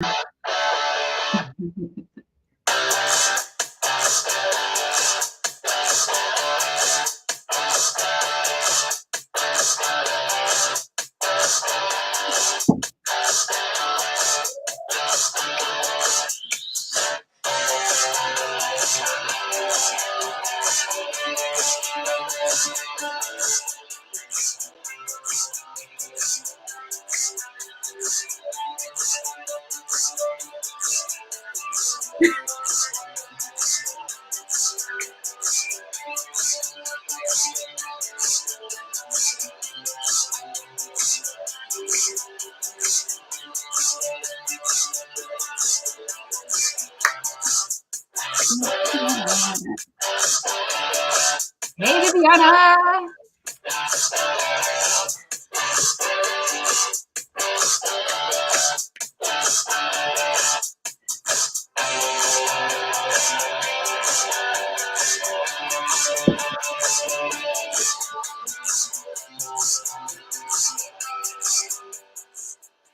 Hey, Viviana.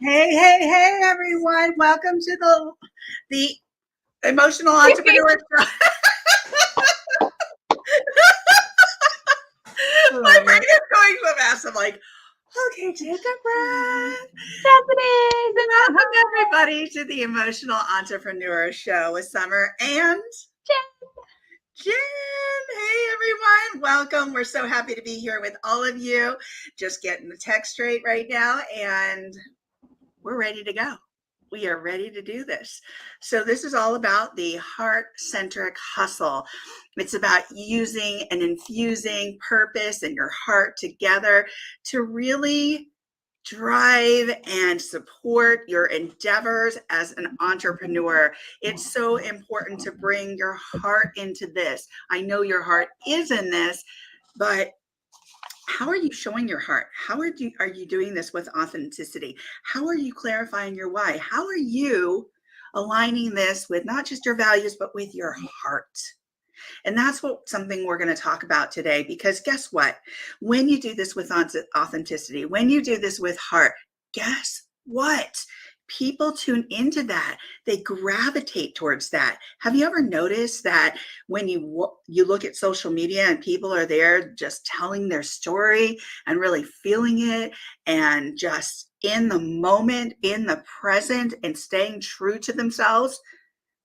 Hey, everyone. Welcome to the Emotional Entrepreneur Show. My brain is going so fast. I'm like, okay, take a breath. Welcome, everybody, to the Emotional Entrepreneur Show with Summer and Jen. Hey, everyone. Welcome. We're so happy to be here with all of you. Just getting the text straight right now, and we're ready to go. We are ready to do this. So this is all about the heart-centric hustle. It's about using and infusing purpose and your heart together to really drive and support your endeavors as an entrepreneur. It's so important to bring your heart into this. I know your heart is in this, but how are you showing your heart? How are you doing this with authenticity? How are you clarifying your why? How are you aligning this with not just your values, but with your heart? And that's something we're going to talk about today, because guess what? When you do this with authenticity, when you do this with heart, guess what? People tune into that. They gravitate towards that. Have you ever noticed that when you look at social media and people are there just telling their story and really feeling it and just in the moment, in the present, and staying true to themselves,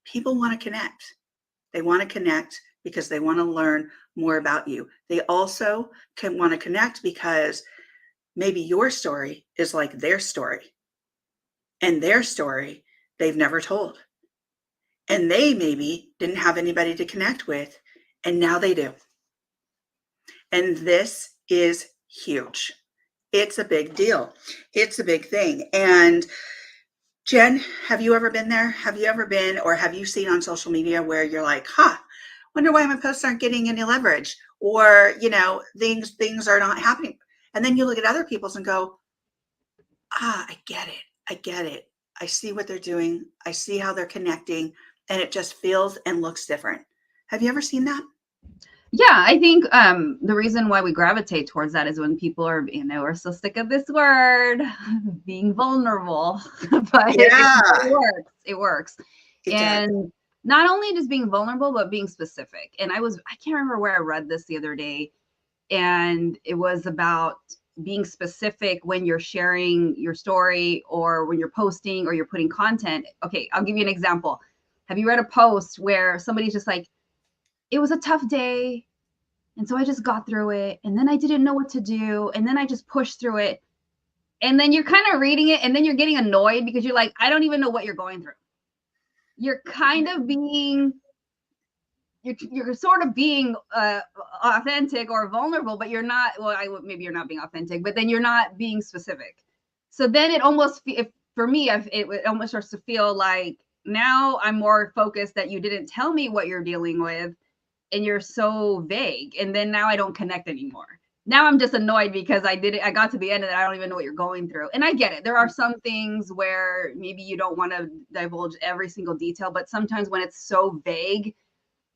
people want to connect. They want to connect because they want to learn more about you. They also want to connect because maybe your story is like their story. And their story they've never told. And they maybe didn't have anybody to connect with, and now they do. And this is huge. It's a big deal. It's a big thing. And Jen, have you ever been there? Have you ever been, or have you seen on social media where you're like, wonder why my posts aren't getting any leverage, or, things are not happening. And then you look at other people's and go, I get it. I see what they're doing. I see how they're connecting, and it just feels and looks different. Have you ever seen that? Yeah, I think the reason why we gravitate towards that is when people are, we're so sick of this word, being vulnerable. But yeah, it works. And not only just being vulnerable, but being specific. And I can't remember where I read this the other day, and it was about being specific when you're sharing your story or when you're posting or you're putting content. Okay, I'll give you an example. Have you read a post where somebody's just like, it was a tough day, and so I just got through it, and then I didn't know what to do, and then I just pushed through it. And then you're kind of reading it, and then you're getting annoyed because you're like, I don't even know what you're going through. You're kind of being you're sort of being authentic or vulnerable, but you're not. Well, maybe you're not being authentic, but then you're not being specific. So then it almost, for me, it almost starts to feel like now I'm more focused that you didn't tell me what you're dealing with, and you're so vague. And then now I don't connect anymore. Now I'm just annoyed because I got to the end of it. I don't even know what you're going through. And I get it. There are some things where maybe you don't want to divulge every single detail, but sometimes when it's so vague,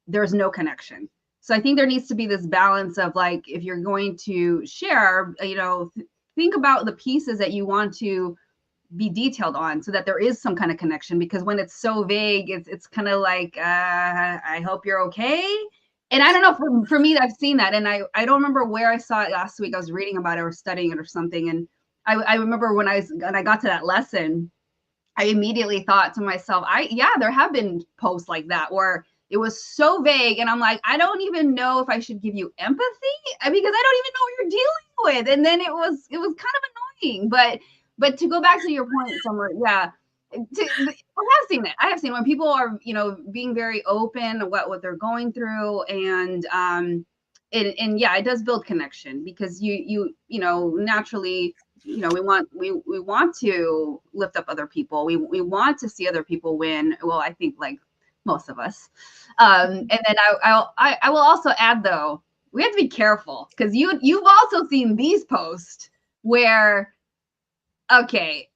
there's no connection. So I think there needs to be this balance of, like, if you're going to share, think about the pieces that you want to be detailed on so that there is some kind of connection, because when it's so vague, it's kind of like, I hope you're okay. And I don't know, for me, I've seen that. And I don't remember where I saw it last week. I was reading about it or studying it or something. And I remember when I got to that lesson, I immediately thought to myself, there have been posts like that where it was so vague. And I'm like, I don't even know if I should give you empathy because I don't even know what you're dealing with. And then it was kind of annoying. But to go back to your point, Summer, yeah, I have seen it. I have seen when people are, being very open about what they're going through, and yeah, it does build connection, because you naturally, we want to lift up other people. We want to see other people win. Well, I think like most of us. And then I will also add, though, we have to be careful, because you've also seen these posts where, okay,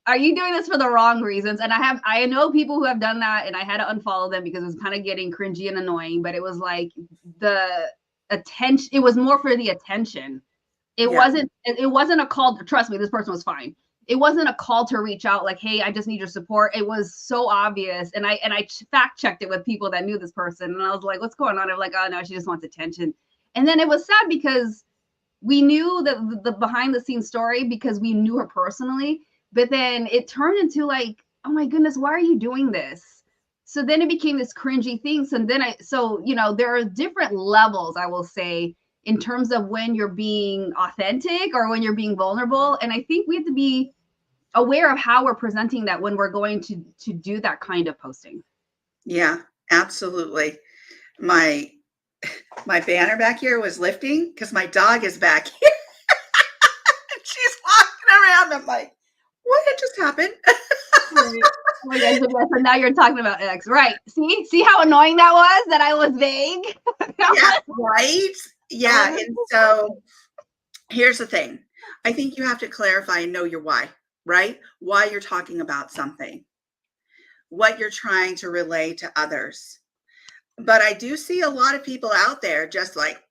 are you doing this for the wrong reasons? And I know people who have done that, and I had to unfollow them because it was kind of getting cringy and annoying, but it was like the attention, it was more for the attention. It wasn't a call to, trust me, this person was fine. It wasn't a call to reach out like, hey, I just need your support. It was so obvious. And I fact checked it with people that knew this person. And I was like, what's going on? I'm like, oh no, she just wants attention. And then it was sad because we knew the behind the scenes story because we knew her personally. But then it turned into like, oh my goodness, why are you doing this? So then it became this cringy thing. So there are different levels, I will say, in terms of when you're being authentic or when you're being vulnerable. And I think we have to be aware of how we're presenting that when we're going to do that kind of posting. Yeah, absolutely. My banner back here was lifting because my dog is back here. She's walking around. I'm like, what had just happened? Right. Oh my gosh, so now you're talking about X, right? See how annoying that was, that I was vague? Yeah, right? Yeah. And so here's the thing. I think you have to clarify and know your why, right? Why you're talking about something, what you're trying to relay to others. But I do see a lot of people out there just like,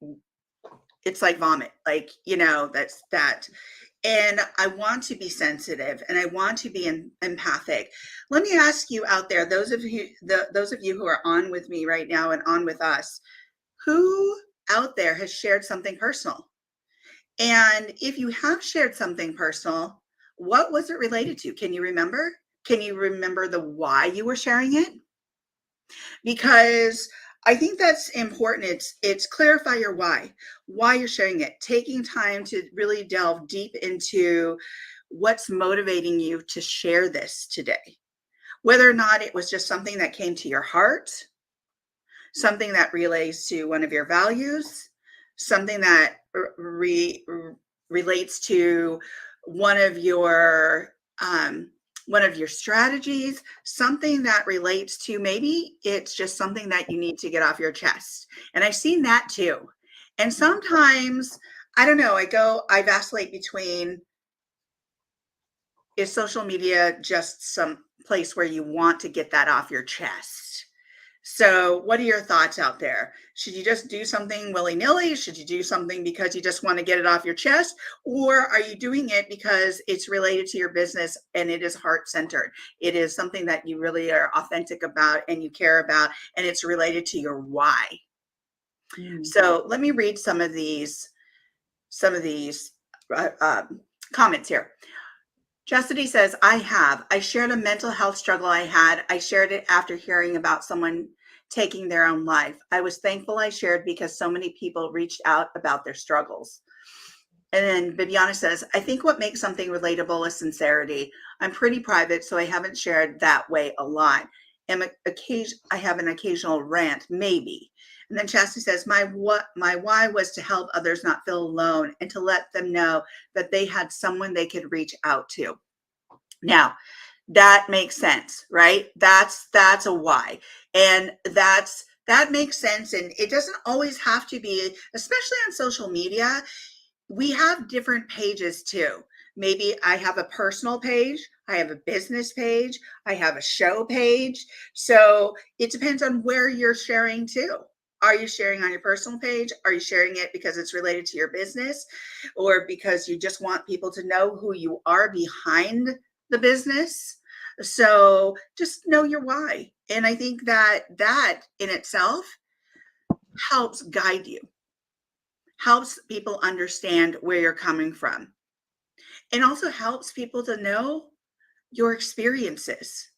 it's like vomit, like, that's that. And I want to be sensitive and I want to be empathic. Let me ask you out there, those of you who are on with me right now and on with us, who out there has shared something personal? And if you have shared something personal, what was it related to? Can you remember? Can you remember the why you were sharing it? Because I think that's important. It's clarify your why you're sharing it, taking time to really delve deep into what's motivating you to share this today. Whether or not it was just something that came to your heart, something that relates to one of your values, something that relates to one of your strategies, something that relates to, maybe it's just something that you need to get off your chest. And I've seen that too. And sometimes, I don't know, I vacillate between, is social media just some place where you want to get that off your chest? So what are your thoughts out there? Should you just do something willy-nilly? Should you do something because you just want to get it off your chest? Or are you doing it because it's related to your business and it is heart-centered? It is something that you really are authentic about and you care about, and it's related to your why. Mm-hmm. So let me read some of these comments here. Chastity says, I shared a mental health struggle I had. I shared it after hearing about someone taking their own life. I was thankful I shared because so many people reached out about their struggles. And then Bibiana says, I think what makes something relatable is sincerity. I'm pretty private, so I haven't shared that way a lot. I have an occasional rant, maybe. And then Chastity says, my why was to help others not feel alone and to let them know that they had someone they could reach out to. Now, that makes sense, right? That's a why. And that makes sense. And it doesn't always have to be, especially on social media, we have different pages too. Maybe I have a personal page, I have a business page, I have a show page. So it depends on where you're sharing to. Are you sharing on your personal page? Are you sharing it because it's related to your business, or because you just want people to know who you are behind the business. So just know your why. And I think that in itself helps guide you, helps people understand where you're coming from, and also helps people to know your experiences,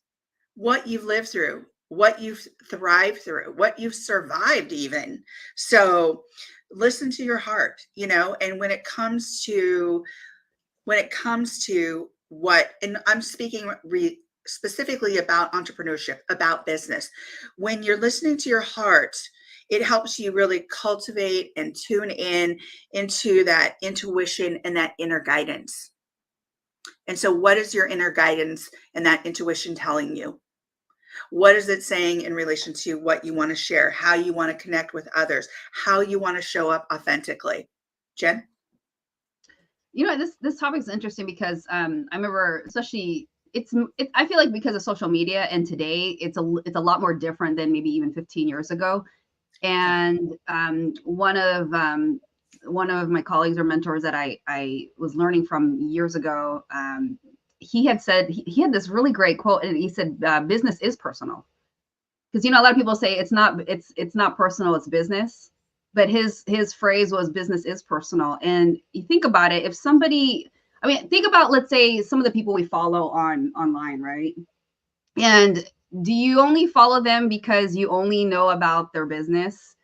what you've lived through, what you've thrived through, what you've survived even. So listen to your heart, and when it comes to what, and I'm speaking specifically about entrepreneurship, about business, when you're listening to your heart, it helps you really cultivate and tune in into that intuition and that inner guidance. And so what is your inner guidance and that intuition telling you? What is it saying in relation to what you want to share, how you want to connect with others, how you want to show up authentically? Jen? This topic is interesting because I remember, especially I feel like because of social media and today it's a lot more different than maybe even 15 years ago. And one of my colleagues or mentors that I was learning from years ago, he had said, he had this really great quote, and he said, business is personal. Because, a lot of people say it's not personal, it's business. But his phrase was, business is personal. And you think about it, if somebody, think about, let's say, some of the people we follow online, right? And do you only follow them because you only know about their business?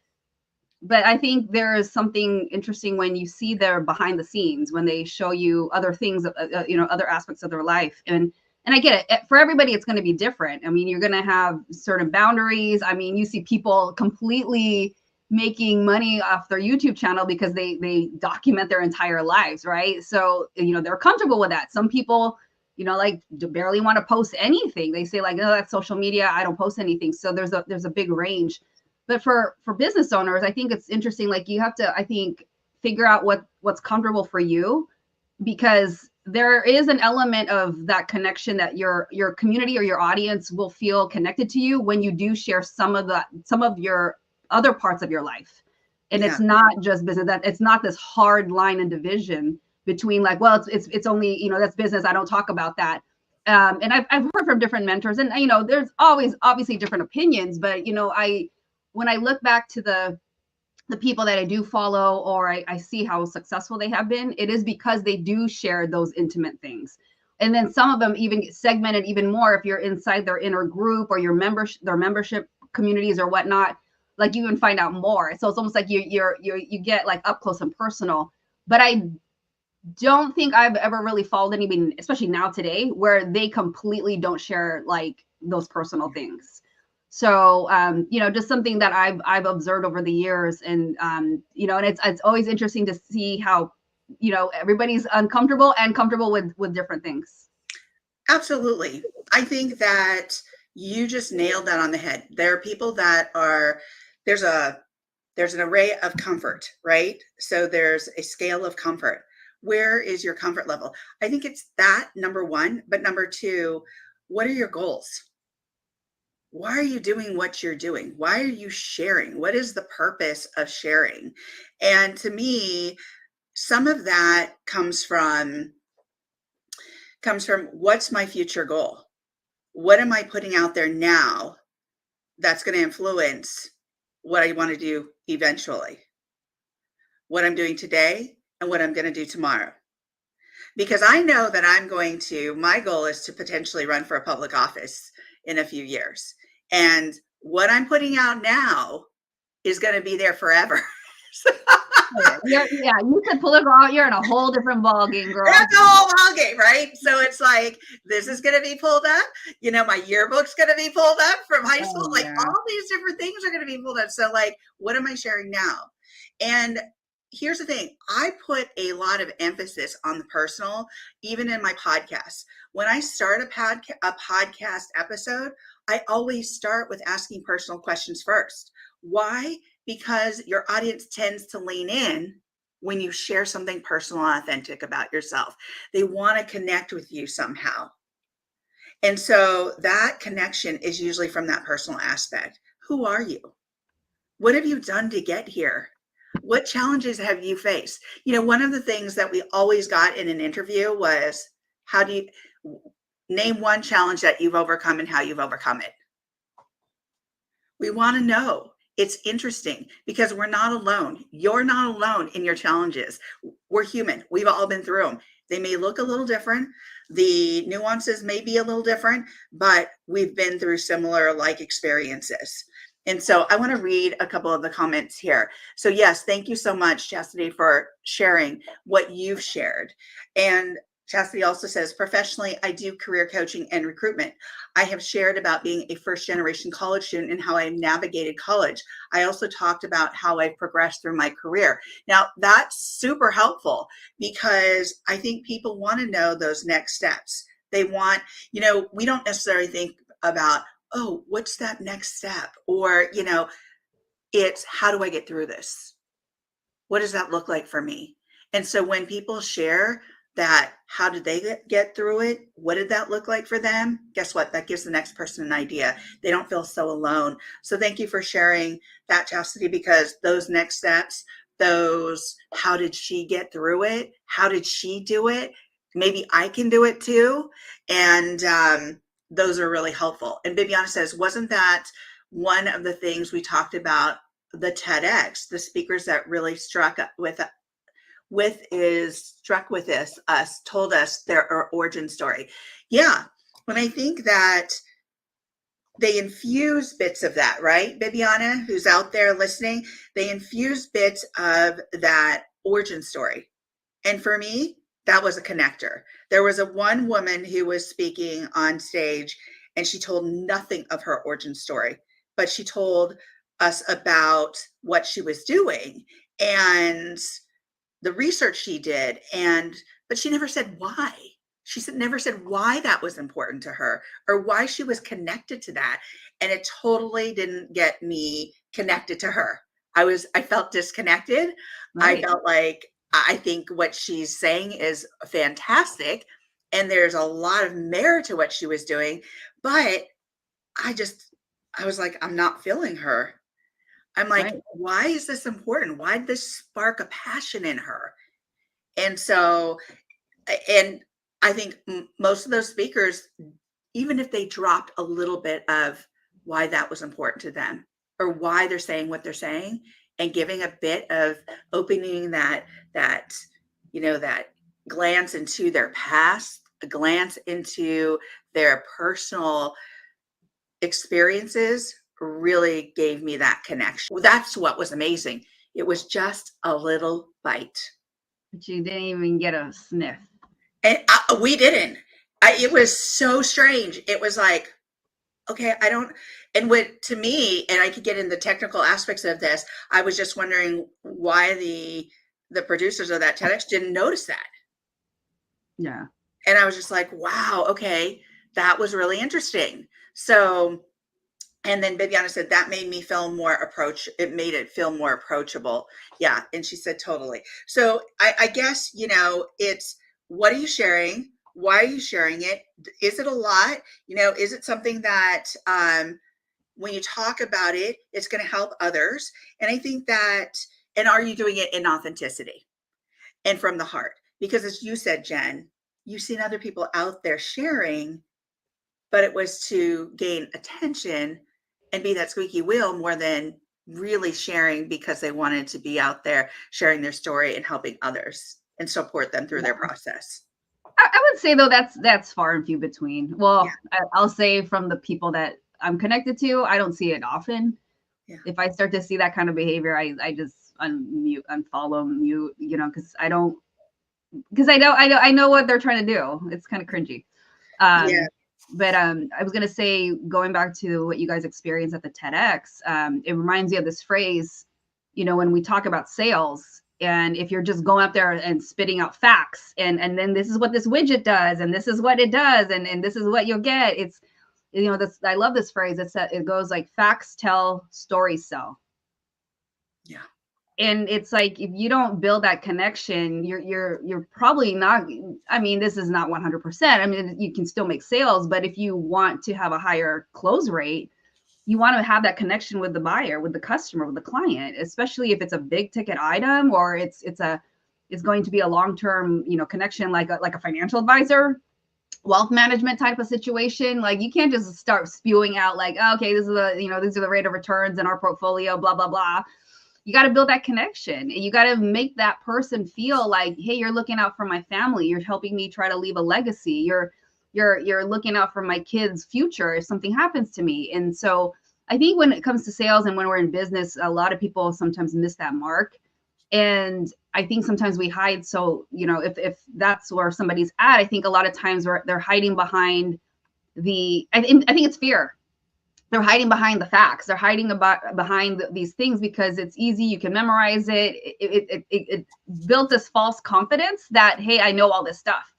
But I think there is something interesting when you see their behind the scenes, when they show you other things, other aspects of their life. And I get it. For everybody, it's going to be different. You're going to have certain boundaries. You see people completely making money off their YouTube channel because they document their entire lives, right? So, they're comfortable with that. Some people, like barely want to post anything. They say like, oh, that's social media, I don't post anything. So there's a big range. But for business owners, I think it's interesting. Like, you have to, I think, figure out what's comfortable for you, because there is an element of that connection that your community or your audience will feel connected to you when you do share some of your other parts of your life. And It's not just business, that it's not this hard line and division between like, well, it's only, that's business, I don't talk about that. And I've heard from different mentors, and there's always obviously different opinions, but when I look back to the people that I do follow, or I see how successful they have been, it is because they do share those intimate things. And then some of them even get segmented even more if you're inside their inner group or their membership communities or whatnot. Like, you can find out more. So it's almost like you get like up close and personal. But I don't think I've ever really followed anybody, especially now today, where they completely don't share like those personal things. So, just something that I've observed over the years, and, and it's always interesting to see how, everybody's uncomfortable and comfortable with different things. Absolutely. I think that you just nailed that on the head. There are people that there's an array of comfort, right? So there's a scale of comfort. Where is your comfort level? I think it's that, number one. But number two, what are your goals? Why are you doing what you're doing? Why are you sharing? What is the purpose of sharing? And to me, some of that comes from what's my future goal? What am I putting out there now that's going to influence what I want to do eventually? What I'm doing today and what I'm going to do tomorrow. Because I know that my goal is to potentially run for a public office in a few years. And what I'm putting out now is going to be there forever. You said political, you're in a whole different ball game, girl. That's a whole ball game, right? So it's like, this is going to be pulled up. My yearbook's going to be pulled up from high school. Like, all these different things are going to be pulled up. So like, what am I sharing now? And here's the thing. I put a lot of emphasis on the personal, even in my podcast. When I start a podcast episode, I always start with asking personal questions first. Why? Because your audience tends to lean in when you share something personal and authentic about yourself. They want to connect with you somehow. And so that connection is usually from that personal aspect. Who are you? What have you done to get here? What challenges have you faced? One of the things that we always got in an interview was, Name one challenge that you've overcome and how you've overcome it. We want to know. It's interesting because we're not alone. You're not alone in your challenges. We're human. We've all been through them. They may look a little different. The nuances may be a little different, but we've been through similar like experiences. And so I want to read a couple of the comments here. So yes, thank you so much, Chastity, for sharing what you've shared. And Chastity also says, professionally, I do career coaching and recruitment. I have shared about being a first-generation college student and how I navigated college. I also talked about how I've progressed through my career. Now, that's super helpful because I think people want to know those next steps. They want, we don't necessarily think about, oh, what's that next step? Or, it's how do I get through this? What does that look like for me? And so when people share that, how did they get through it? What did that look like for them? Guess what? That gives the next person an idea. They don't feel so alone. So thank you for sharing that, Chastity, because those next steps, those, how did she get through it? How did she do it? Maybe I can do it too. And those are really helpful. And Bibiana says, wasn't that one of the things we talked about the TEDx, the speakers that really struck with us, told us their origin story. Yeah. When I think that they infuse bits of that, right? Bibiana, who's out there listening, they infuse bits of that origin story. And for me, that was a connector. There was one woman who was speaking on stage and she told nothing of her origin story, but she told us about what she was doing and the research she did, but she never said why. Never said why that was important to her or why she was connected to that. And it totally didn't get me connected to her. I felt disconnected. Right. I felt like, I think what she's saying is fantastic. And there's a lot of merit to what she was doing, but I was like, I'm not feeling her. I'm like, right. Why is this important? Why did this spark a passion in her? And so, and I think most of those speakers, even if they dropped a little bit of why that was important to them or why they're saying what they're saying and giving a bit of opening that glance into their past, a glance into their personal experiences, really gave me that connection. That's what was amazing. It was just a little bite. But you didn't even get a sniff. And we didn't. It was so strange. It was like, okay, to me, and I could get in the technical aspects of this, I was just wondering why the producers of that TEDx didn't notice that. Yeah. And I was just like, wow, okay, that was really interesting. So, and then Bibiana said that made me feel more it made it feel more approachable. Yeah. And she said, totally. So I guess, it's, what are you sharing? Why are you sharing it? Is it a lot? Is it something that when you talk about it, it's going to help others? And I think that, and are you doing it in authenticity and from the heart? Because as you said, Jen, you've seen other people out there sharing, but it was to gain attention and be that squeaky wheel more than really sharing because they wanted to be out there sharing their story and helping others and support them through their process. I would say though, that's far and few between. Well, yeah. I'll say from the people that I'm connected to, I don't see it often. Yeah. If I start to see that kind of behavior, I just unfollow, mute, because I know what they're trying to do. It's kind of cringy. Yeah. But I was going to say, going back to what you guys experienced at the TEDx, it reminds me of this phrase, when we talk about sales, and if you're just going up there and spitting out facts and then this is what this widget does and this is what it does and this is what you'll get. It's, I love this phrase. It goes like facts tell, stories sell. Yeah. And it's like, if you don't build that connection, you're probably not, this is not 100%. You can still make sales, but if you want to have a higher close rate, you want to have that connection with the buyer, with the customer, with the client, especially if it's a big ticket item or it's going to be a long-term, connection, like a financial advisor. wealth management type of situation. Like you can't just start spewing out like, oh, okay, this is the, these are the rate of returns in our portfolio, blah, blah, blah. You got to build that connection. You got to make that person feel like, hey, you're looking out for my family. You're helping me try to leave a legacy. You're looking out for my kids' future if something happens to me. And so I think when it comes to sales and when we're in business, a lot of people sometimes miss that mark. And I think sometimes we hide. So, if that's where somebody's at, I think a lot of times they're hiding behind I think it's fear. They're hiding behind the facts. They're hiding behind these things because it's easy. You can memorize it. It built this false confidence that, hey, I know all this stuff.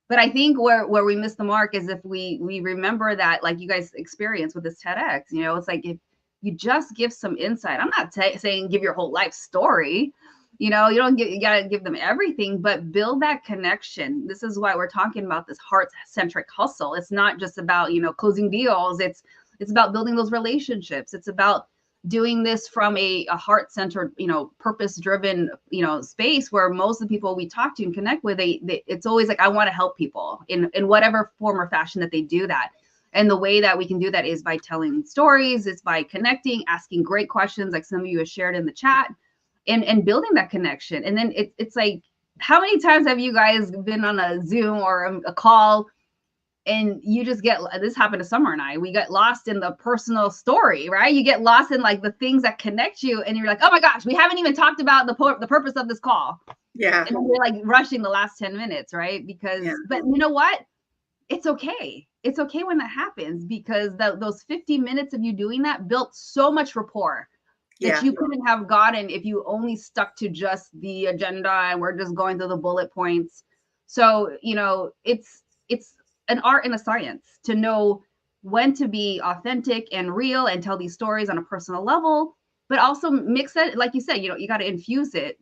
But I think where we miss the mark is if we remember that, like you guys experience with this TEDx, it's like if you just give some insight. I'm not saying give your whole life story. You gotta give them everything, but build that connection. This is why we're talking about this heart-centric hustle. It's not just about, closing deals. It's about building those relationships. It's about doing this from a heart-centered, purpose-driven, space where most of the people we talk to and connect with, it's always like, I want to help people in whatever form or fashion that they do that. And the way that we can do that is by telling stories, it's by connecting, asking great questions, like some of you have shared in the chat, and building that connection. And then it's like, how many times have you guys been on a Zoom or a call and you just this happened to Summer and I, we get lost in the personal story, right? You get lost in like the things that connect you and you're like, oh my gosh, we haven't even talked about the purpose of this call. Yeah. And we're like rushing the last 10 minutes, right? Because, but you know what? It's okay. It's okay when that happens because those 50 minutes of you doing that built so much rapport that you couldn't have gotten if you only stuck to just the agenda and we're just going through the bullet points. So, it's an art and a science to know when to be authentic and real and tell these stories on a personal level, but also mix it, like you said, you got to infuse it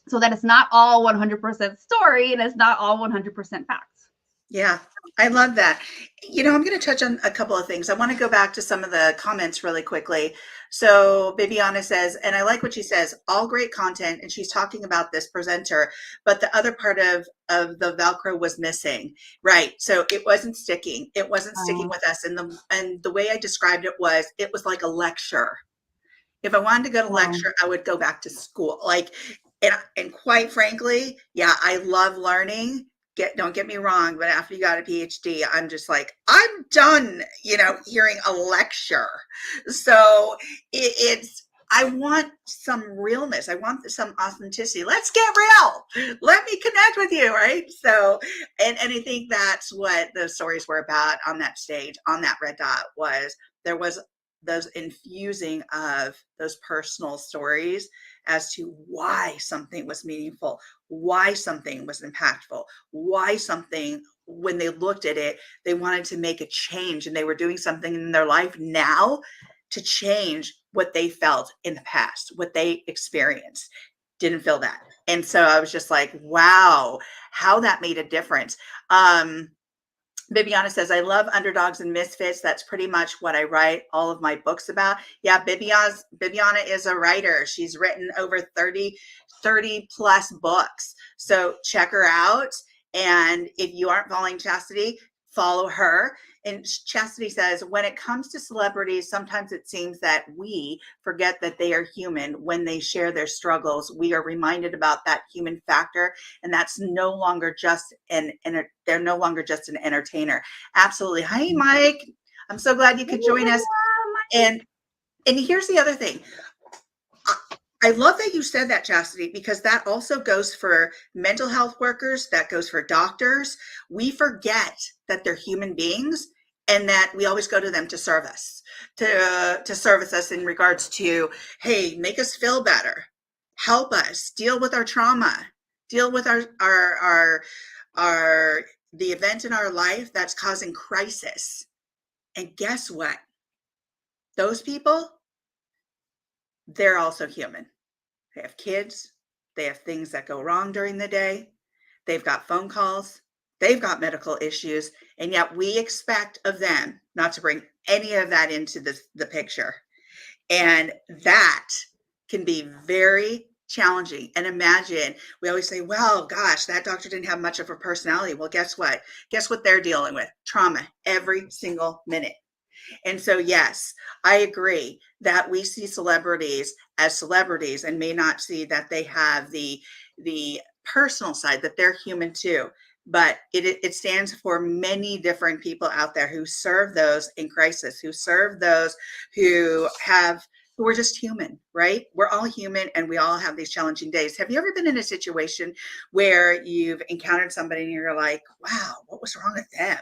so that it's not all 100% story and it's not all 100% facts. Yeah, I love that. I'm going to touch on a couple of things. I want to go back to some of the comments really quickly. So Bibiana says, and I like what she says, all great content. And she's talking about this presenter, but the other part of the Velcro was missing, right? So it wasn't sticking. It wasn't sticking with us. And the way I described it was like a lecture. If I wanted to go to lecture, I would go back to school. And quite frankly, yeah, I love learning. Don't get me wrong, but after you got a PhD, I'm just like, I'm done, hearing a lecture. So I want some realness. I want some authenticity. Let's get real. Let me connect with you, right? So, and I think that's what those stories were about on that stage, on that red dot, there was those infusing of those personal stories as to why something was meaningful, why something was impactful, why something, when they looked at it, they wanted to make a change and they were doing something in their life now to change what they felt in the past, what they experienced, didn't feel that. And so I was just like, wow, how that made a difference. Bibiana says, I love underdogs and misfits. That's pretty much what I write all of my books about. Yeah, Bibiana is a writer. She's written over 30 plus books. So check her out. And if you aren't following Chastity, follow her. And Chastity says, when it comes to celebrities, sometimes it seems that we forget that they are human when they share their struggles. We are reminded about that human factor, and that's no longer just they're no longer just an entertainer. Absolutely. Hi, Mike. I'm so glad you could join us. And here's the other thing. I love that you said that, Chastity, because that also goes for mental health workers. That goes for doctors. We forget that they're human beings and that we always go to them to serve us, to service us in regards to, hey, make us feel better, help us deal with our trauma, deal with our the event in our life that's causing crisis. And guess what? Those people, they're also human. They have kids. They have things that go wrong during the day. They've got phone calls. They've got medical issues. And yet we expect of them not to bring any of that into the picture. And that can be very challenging. And imagine, we always say, well, gosh, that doctor didn't have much of a personality. Well, guess what? Guess what they're dealing with? Trauma every single minute. And so, yes, I agree that we see celebrities as celebrities and may not see that they have the personal side, that they're human too. But it stands for many different people out there who serve those in crisis, who serve those who are just human, right? We're all human and we all have these challenging days. Have you ever been in a situation where you've encountered somebody and you're like, wow, what was wrong with them?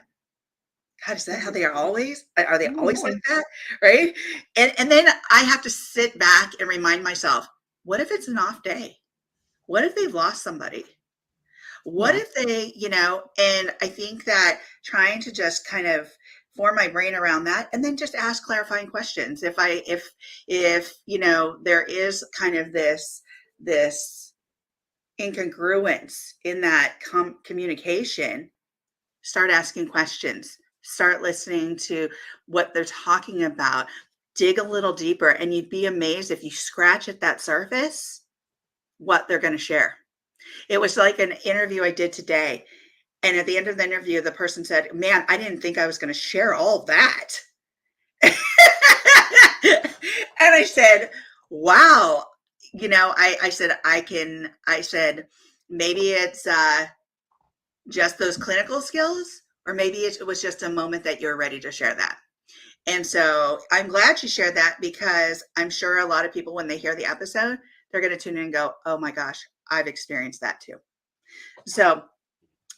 God, is that how they are always? Are they always like that? Right? And then I have to sit back and remind myself, what if it's an off day? What if they've lost somebody? What if they, and I think that trying to just kind of form my brain around that and then just ask clarifying questions. If there is kind of this incongruence in that communication, start asking questions, start listening to what they're talking about, dig a little deeper, and you'd be amazed if you scratch at that surface, what they're going to share. It was like an interview I did today. And at the end of the interview, the person said, man, I didn't think I was going to share all of that. And I said, wow. I said, maybe it's just those clinical skills, or maybe it was just a moment that you're ready to share that. And so I'm glad you shared that, because I'm sure a lot of people, when they hear the episode, they're going to tune in and go, oh my gosh, I've experienced that too. So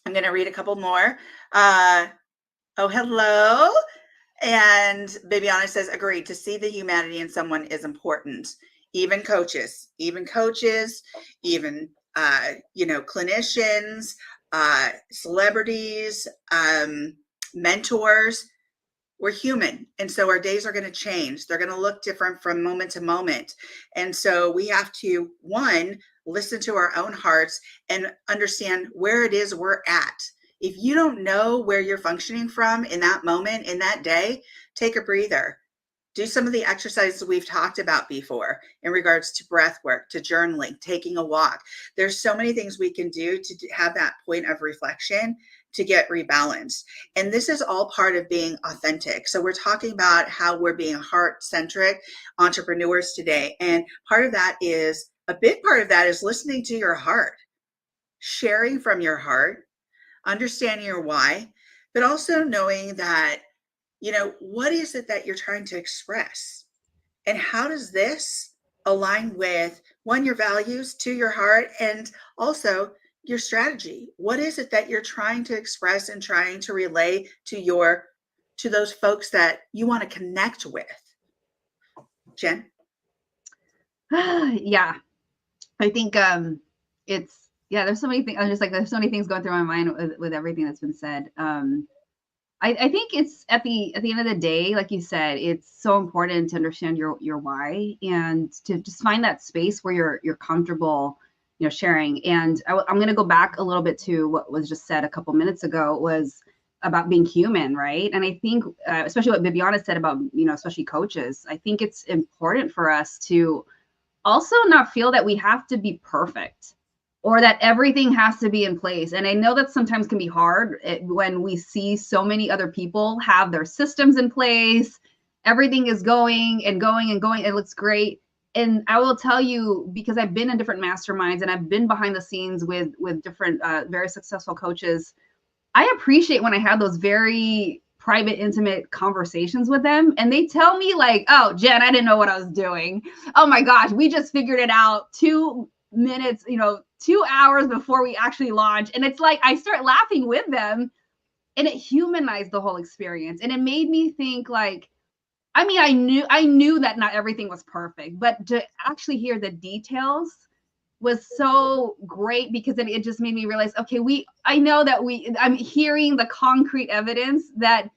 I'm going to read a couple more. Oh, hello. And Bibiana says, agreed, to see the humanity in someone is important. Even coaches, even clinicians, celebrities, mentors. We're human. And so our days are going to change. They're going to look different from moment to moment. And so we have to, one, listen to our own hearts and understand where it is we're at. If you don't know where you're functioning from in that moment, in that day, take a breather. Do some of the exercises we've talked about before in regards to breath work, to journaling, taking a walk. There's so many things we can do to have that point of reflection to get rebalanced. And this is all part of being authentic. So we're talking about how we're being heart-centric entrepreneurs today. And a big part of that is listening to your heart, sharing from your heart, understanding your why, but also knowing that, what is it that you're trying to express? And how does this align with, one, your values, two, your heart, and also your strategy? What is it that you're trying to express and trying to relay to those folks that you want to connect with? Jen? Yeah. I think there's so many things. I'm just like, there's so many things going through my mind with everything that's been said. I think it's at the end of the day, like you said, it's so important to understand your why and to just find that space where you're comfortable, sharing. And I'm going to go back a little bit to what was just said a couple minutes ago, was about being human, right? And I think, especially what Bibiana said about, especially coaches, I think it's important for us to also not feel that we have to be perfect or that everything has to be in place. And I know that sometimes can be hard when we see so many other people have their systems in place. Everything is going and going and going. It looks great. And I will tell you, because I've been in different masterminds and I've been behind the scenes with different very successful coaches, I appreciate when I have those very private, intimate conversations with them. And they tell me like, oh, Jen, I didn't know what I was doing. Oh my gosh, we just figured it out 2 minutes, 2 hours before we actually launch. And it's like, I start laughing with them, and it humanized the whole experience. And it made me think like, I knew that not everything was perfect, but to actually hear the details was so great, because then it just made me realize, okay, I'm hearing the concrete evidence that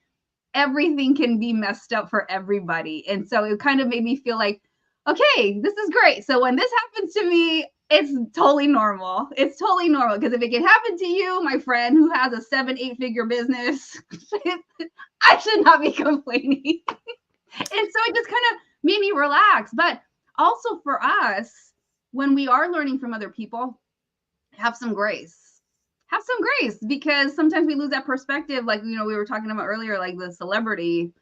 everything can be messed up for everybody. And so it kind of made me feel like, okay, this is great. So when this happens to me, it's totally normal. It's totally normal, because if it can happen to you, my friend who has a 7-8 figure business, I should not be complaining. And so it just kind of made me relax. But also for us, when we are learning from other people, have some grace. Have some grace, because sometimes we lose that perspective. Like, we were talking about earlier, like the celebrity,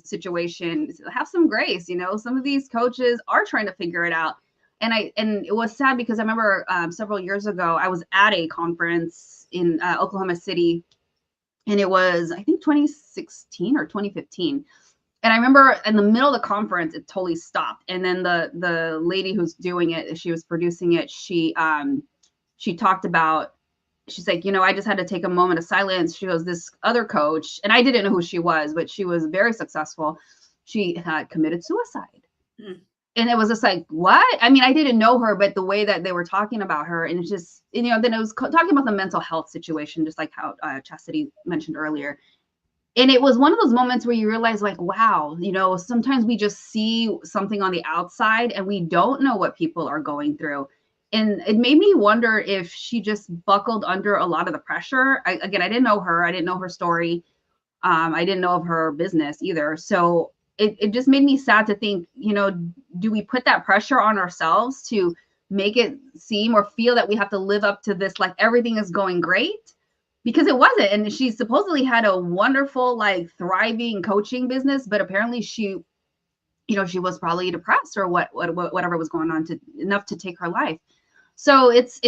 situation. Have some grace. Some of these coaches are trying to figure it out. And it was sad because I remember several years ago, I was at a conference in Oklahoma City, and it was, I think, 2016 or 2015. And I remember in the middle of the conference, it totally stopped. And then the lady who's doing it, she was producing it, she talked about, she's like, I just had to take a moment of silence. She goes, this other coach, and I didn't know who she was, but she was very successful. She had committed suicide. And it was just like, what? I mean, I didn't know her, but the way that they were talking about her, and it's just, then it was talking about the mental health situation, just like how Chastity mentioned earlier. And it was one of those moments where you realize, like, wow, sometimes we just see something on the outside and we don't know what people are going through. And it made me wonder if she just buckled under a lot of the pressure. I didn't know her. I didn't know her story. I didn't know of her business either. So it just made me sad to think, do we put that pressure on ourselves to make it seem or feel that we have to live up to this, like everything is going great? Because it wasn't. And she supposedly had a wonderful, like, thriving coaching business, but apparently she was probably depressed or whatever was going on, enough to take her life. So it's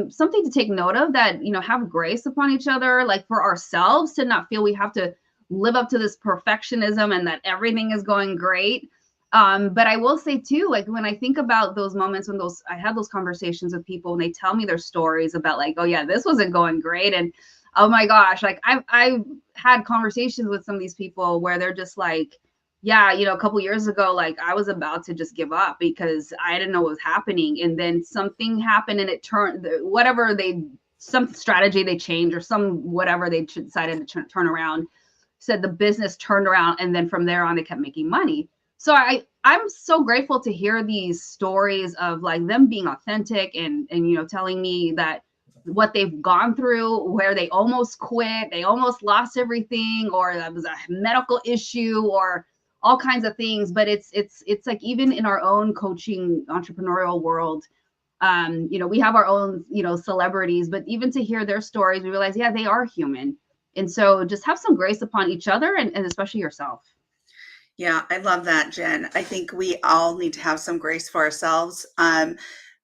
something to take note of, that, have grace upon each other, like for ourselves, to not feel we have to live up to this perfectionism and that everything is going great. But I will say too, like, when I think about those moments when I had those conversations with people and they tell me their stories about, like, oh yeah, this wasn't going great. And oh my gosh, like I've had conversations with some of these people where they're just like, yeah, a couple years ago, like, I was about to just give up because I didn't know what was happening. And then something happened and it turned, some strategy they changed, or whatever they decided to turn around, said the business turned around. And then from there on, they kept making money. So I'm so grateful to hear these stories of, like, them being authentic and telling me that what they've gone through, where they almost quit, they almost lost everything, or that was a medical issue, or all kinds of things. But it's like, even in our own coaching entrepreneurial world, we have our own, celebrities, but even to hear their stories, we realize, yeah, they are human. And so just have some grace upon each other, and especially yourself. Yeah, I love that, Jen. I think we all need to have some grace for ourselves.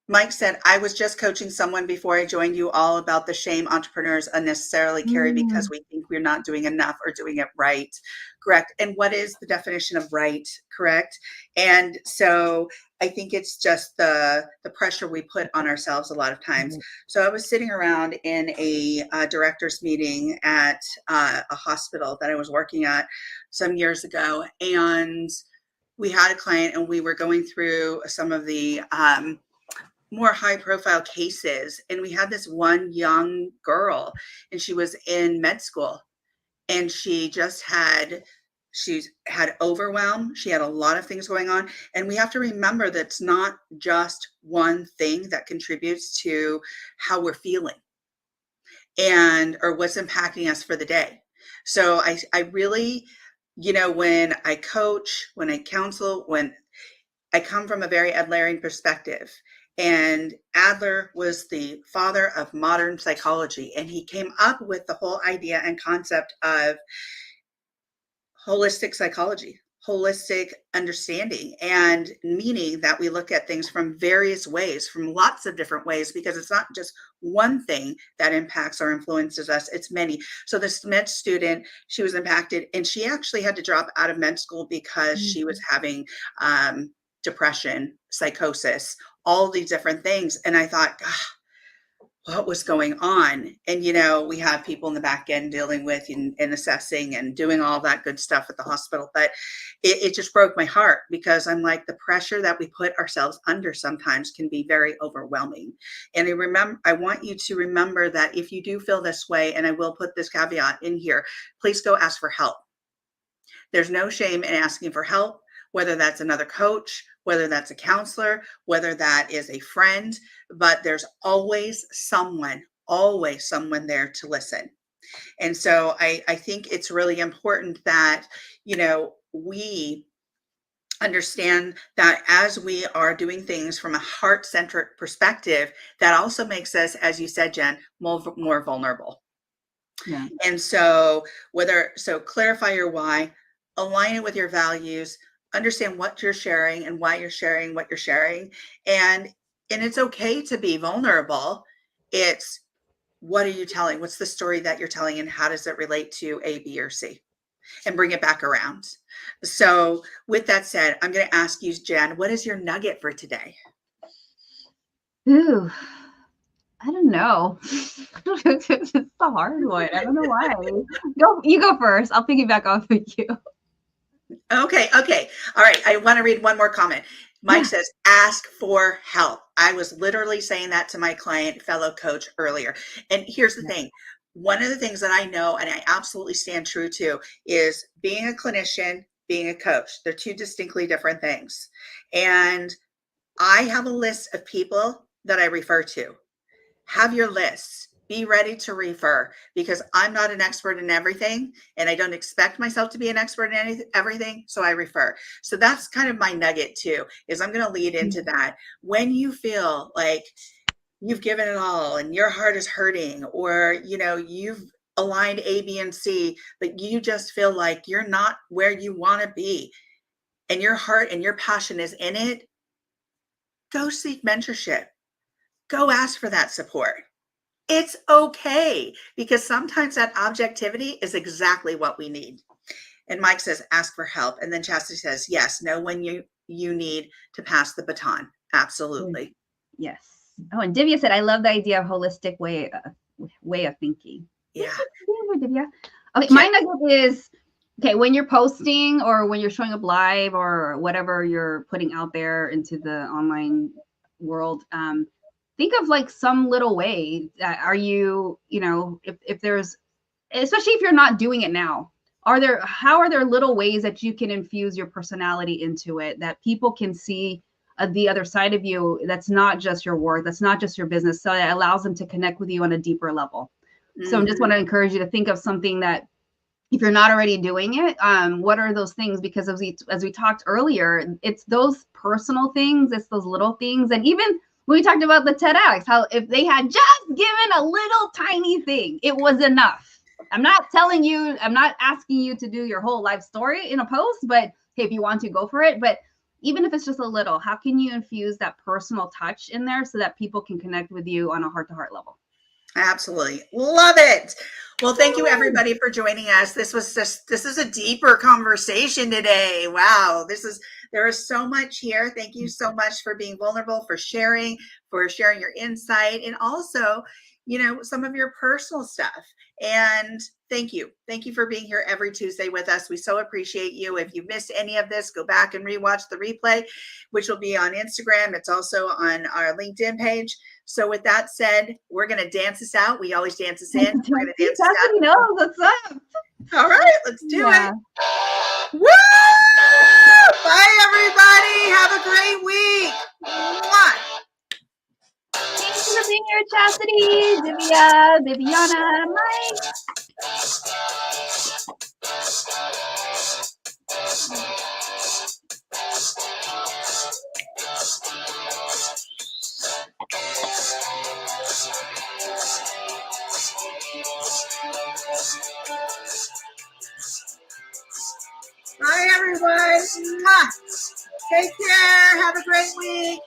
Mike said, I was just coaching someone before I joined you all about the shame entrepreneurs unnecessarily carry because we think we're not doing enough or doing it right. Correct. And what is the definition of right? Correct. And so I think it's just the pressure we put on ourselves a lot of times. So I was sitting around in a director's meeting at a hospital that I was working at some years ago. And we had a client and we were going through some of the more high profile cases. And we had this one young girl, and she was in med school, and she's had overwhelm. She had a lot of things going on. And we have to remember that it's not just one thing that contributes to how we're feeling or what's impacting us for the day. So I really, when I coach, when I counsel, when I come from a very Adlerian perspective. And Adler was the father of modern psychology, and he came up with the whole idea and concept of holistic psychology, holistic understanding, and meaning that we look at things from various ways, from lots of different ways, because it's not just one thing that impacts or influences us, it's many. So this med student, she was impacted, and she actually had to drop out of med school because she was having depression, psychosis, all these different things. And I thought, God, what was going on? And, we have people in the back end dealing with and assessing and doing all that good stuff at the hospital. But it just broke my heart, because I'm like, the pressure that we put ourselves under sometimes can be very overwhelming. And I want you to remember that if you do feel this way, and I will put this caveat in here, please go ask for help. There's no shame in asking for help, whether that's another coach, whether that's a counselor, whether that is a friend, but there's always someone there to listen. And so I think it's really important that, we understand that as we are doing things from a heart-centric perspective, that also makes us, as you said, Jen, more vulnerable. Yeah. And so clarify your why, align it with your values, understand what you're sharing and why you're sharing what you're sharing. And it's okay to be vulnerable. It's, what are you telling? What's the story that you're telling, and how does it relate to A, B, or C? And bring it back around. So with that said, I'm going to ask you, Jen, what is your nugget for today? Ooh, I don't know. It's a hard one. I don't know why. You go first. I'll piggyback off of you. Okay. All right. I want to read one more comment. Mike says, ask for help. I was literally saying that to my client, fellow coach, earlier. And here's the thing. One of the things that I know, and I absolutely stand true to, is being a clinician, being a coach. They're two distinctly different things. And I have a list of people that I refer to. Have your lists. Be ready to refer, because I'm not an expert in everything, and I don't expect myself to be an expert in everything. So I refer. So that's kind of my nugget too, is I'm going to lead into that. When you feel like you've given it all and your heart is hurting, or, you've aligned A, B, and C, but you just feel like you're not where you want to be, and your heart and your passion is in it, go seek mentorship. Go ask for that support. It's okay, because sometimes that objectivity is exactly what we need. And Mike says, ask for help. And then Chastity says, yes, know when you need to pass the baton. Absolutely. Yes. Oh, and Divya said, I love the idea of holistic way of thinking. Yeah. Divya. Okay, my nugget is, okay, when you're posting or when you're showing up live or whatever you're putting out there into the online world, think of like some little way that are you, if there's, especially if you're not doing it now, how are there little ways that you can infuse your personality into it, that people can see the other side of you, that's not just your work, that's not just your business, so it allows them to connect with you on a deeper level. So I just want to encourage you to think of something that, if you're not already doing it, what are those things? Because as we talked earlier, it's those personal things, it's those little things. And even when we talked about the TEDx, how if they had just given a little tiny thing, it was enough. I'm not asking you to do your whole life story in a post, but hey, if you want to, go for it. But even if it's just a little, how can you infuse that personal touch in there so that people can connect with you on a heart-to-heart level? Absolutely. Love it. Well, thank you everybody for joining us. This is a deeper conversation today. Wow. There is so much here. Thank you so much for being vulnerable, for sharing your insight, and also, some of your personal stuff. And thank you. Thank you for being here every Tuesday with us. We so appreciate you. If you missed any of this, go back and rewatch the replay, which will be on Instagram. It's also on our LinkedIn page. So with that said, we're going to dance this out. We always dance this in. We're going to dance this out. Knows what's up. All right, let's do it. Woo! Bye, everybody. Have a great week. Mwah. Thanks for being here, Chastity, Divya, Viviana, Mike. Bye, everyone. Mwah. Take care. Have a great week.